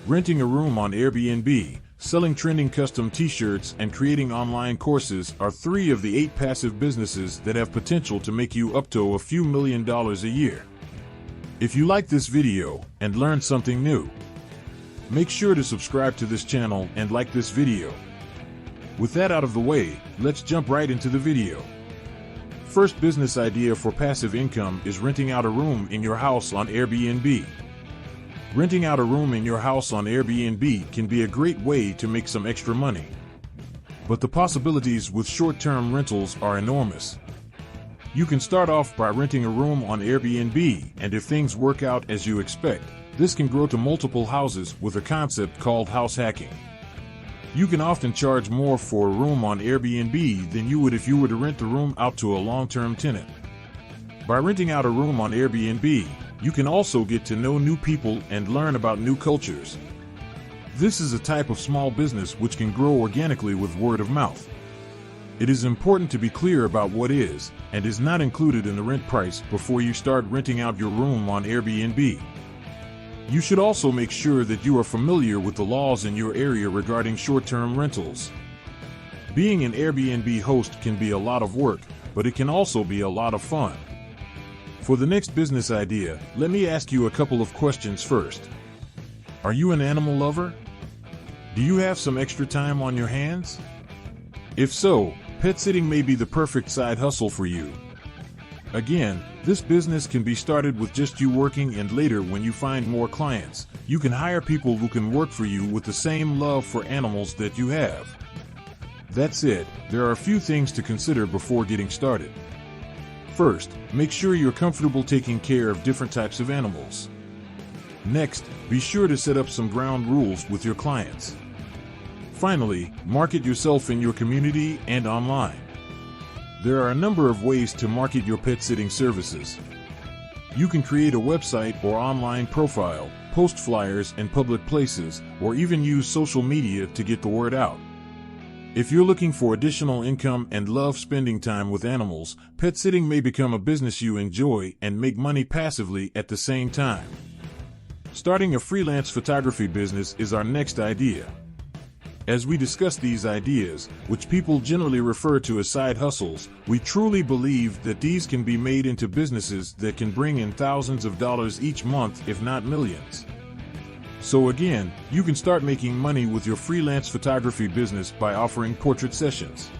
Renting a room on Airbnb, selling trending custom t-shirts, and creating online courses are 3 of the 8 passive businesses that have potential to make you up to a few $1,000,000 a year. If you like this video and learned something new, make sure to subscribe to this channel and like this video. With that out of the way, let's jump right into the video. First business idea for passive income is renting out a room in your house on Airbnb. Renting out a room in your house on Airbnb can be a great way to make some extra money. But the possibilities with short-term rentals are enormous. You can start off by renting a room on Airbnb, and if things work out as you expect, this can grow to multiple houses with a concept called house hacking. You can often charge more for a room on Airbnb than you would if you were to rent the room out to a long-term tenant. By renting out a room on Airbnb, you can also get to know new people and learn about new cultures. This is a type of small business which can grow organically with word of mouth. It is important to be clear about what is and is not included in the rent price before you start renting out your room on Airbnb. You should also make sure that you are familiar with the laws in your area regarding short-term rentals. Being an Airbnb host can be a lot of work, but it can also be a lot of fun. For the next business idea, let me ask you a couple of questions first. Are you an animal lover? Do you have some extra time on your hands? If so, pet sitting may be the perfect side hustle for you. Again, this business can be started with just you working, and later when you find more clients, you can hire people who can work for you with the same love for animals that you have. That said, there are a few things to consider before getting started. First, make sure you're comfortable taking care of different types of animals. Next, be sure to set up some ground rules with your clients. Finally, market yourself in your community and online. There are a number of ways to market your pet sitting services. You can create a website or online profile, post flyers in public places, or even use social media to get the word out. If you're looking for additional income and love spending time with animals, pet sitting may become a business you enjoy and make money passively at the same time. Starting a freelance photography business is our next idea. As we discuss these ideas, which people generally refer to as side hustles, we truly believe that these can be made into businesses that can bring in thousands of dollars each month, if not millions. So again, you can start making money with your freelance photography business by offering portrait sessions.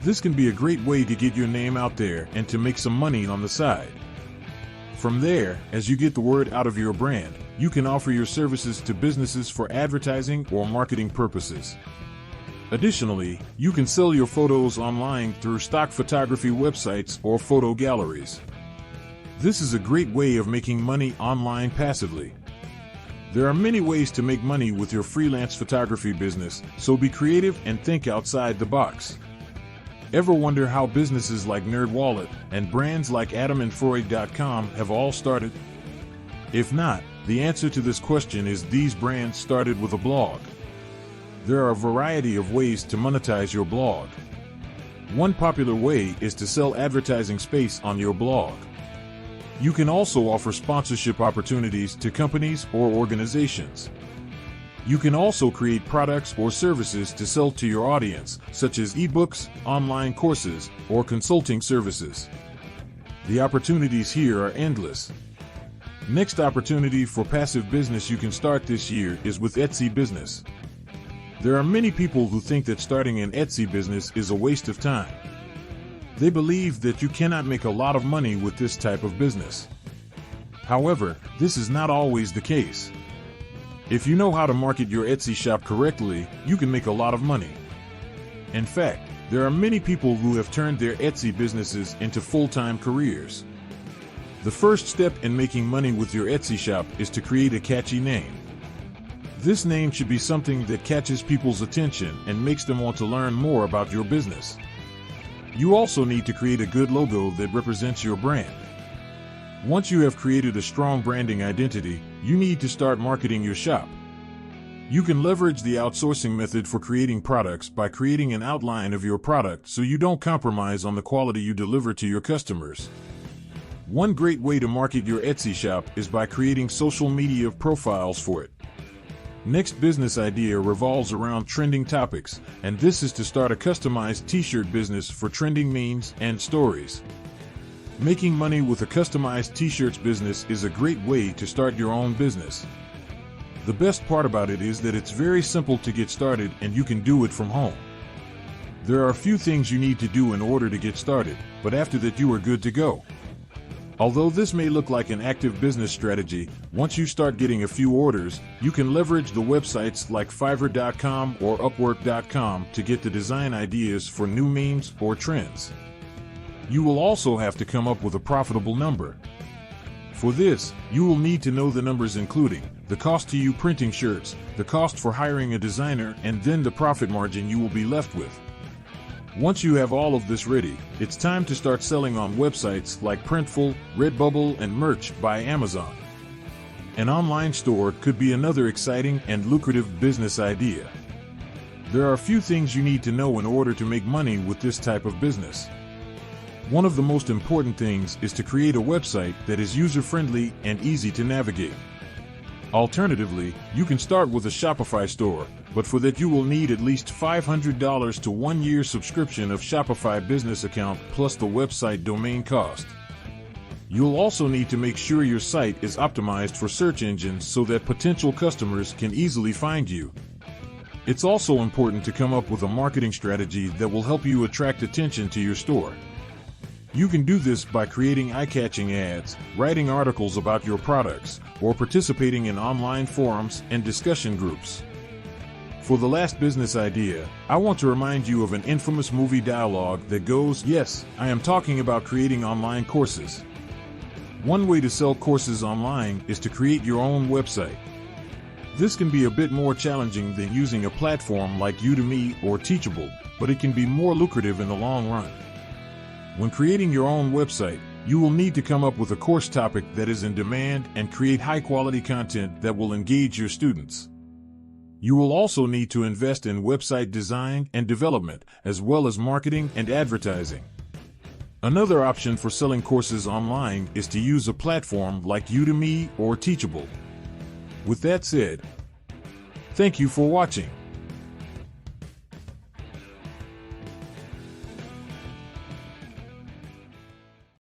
This can be a great way to get your name out there and to make some money on the side. From there, as you get the word out of your brand, you can offer your services to businesses for advertising or marketing purposes. Additionally, you can sell your photos online through stock photography websites or photo galleries. This is a great way of making money online passively. There are many ways to make money with your freelance photography business, so be creative and think outside the box. Ever wonder how businesses like NerdWallet and brands like AdamandFreud.com have all started? If not, the answer to this question is these brands started with a blog. There are a variety of ways to monetize your blog. One popular way is to sell advertising space on your blog. You can also offer sponsorship opportunities to companies or organizations. You can also create products or services to sell to your audience, such as ebooks, online courses, or consulting services. The opportunities here are endless. Next opportunity for passive business you can start this year is with Etsy business. There are many people who think that starting an Etsy business is a waste of time. They believe that you cannot make a lot of money with this type of business. However, this is not always the case. If you know how to market your Etsy shop correctly, you can make a lot of money. In fact, there are many people who have turned their Etsy businesses into full-time careers. The first step in making money with your Etsy shop is to create a catchy name. This name should be something that catches people's attention and makes them want to learn more about your business. You also need to create a good logo that represents your brand. Once you have created a strong branding identity, you need to start marketing your shop. You can leverage the outsourcing method for creating products by creating an outline of your product so you don't compromise on the quality you deliver to your customers. One great way to market your Etsy shop is by creating social media profiles for it. Next business idea revolves around trending topics, and this is to start a customized t-shirt business for trending memes and stories. Making money with a customized t-shirts business is a great way to start your own business. The best part about it is that it's very simple to get started and you can do it from home. There are a few things you need to do in order to get started, but after that you are good to go. Although this may look like an active business strategy, once you start getting a few orders, you can leverage the websites like Fiverr.com or Upwork.com to get the design ideas for new memes or trends. You will also have to come up with a profitable number. For this, you will need to know the numbers including the cost to you printing shirts, the cost for hiring a designer, and then the profit margin you will be left with. Once you have all of this ready, it's time to start selling on websites like Printful, Redbubble, and Merch by Amazon. An online store could be another exciting and lucrative business idea. There are a few things you need to know in order to make money with this type of business. One of the most important things is to create a website that is user-friendly and easy to navigate. Alternatively, you can start with a Shopify store, but for that you will need at least $500 to 1 year subscription of Shopify business account plus the website domain cost. You'll also need to make sure your site is optimized for search engines so that potential customers can easily find you. It's also important to come up with a marketing strategy that will help you attract attention to your store. You can do this by creating eye-catching ads, writing articles about your products, or participating in online forums and discussion groups. For the last business idea, I want to remind you of an infamous movie dialogue that goes, "Yes, I am talking about creating online courses." One way to sell courses online is to create your own website. This can be a bit more challenging than using a platform like Udemy or Teachable, but it can be more lucrative in the long run. When creating your own website, you will need to come up with a course topic that is in demand and create high-quality content that will engage your students. You will also need to invest in website design and development, as well as marketing and advertising. Another option for selling courses online is to use a platform like Udemy or Teachable. With that said, thank you for watching.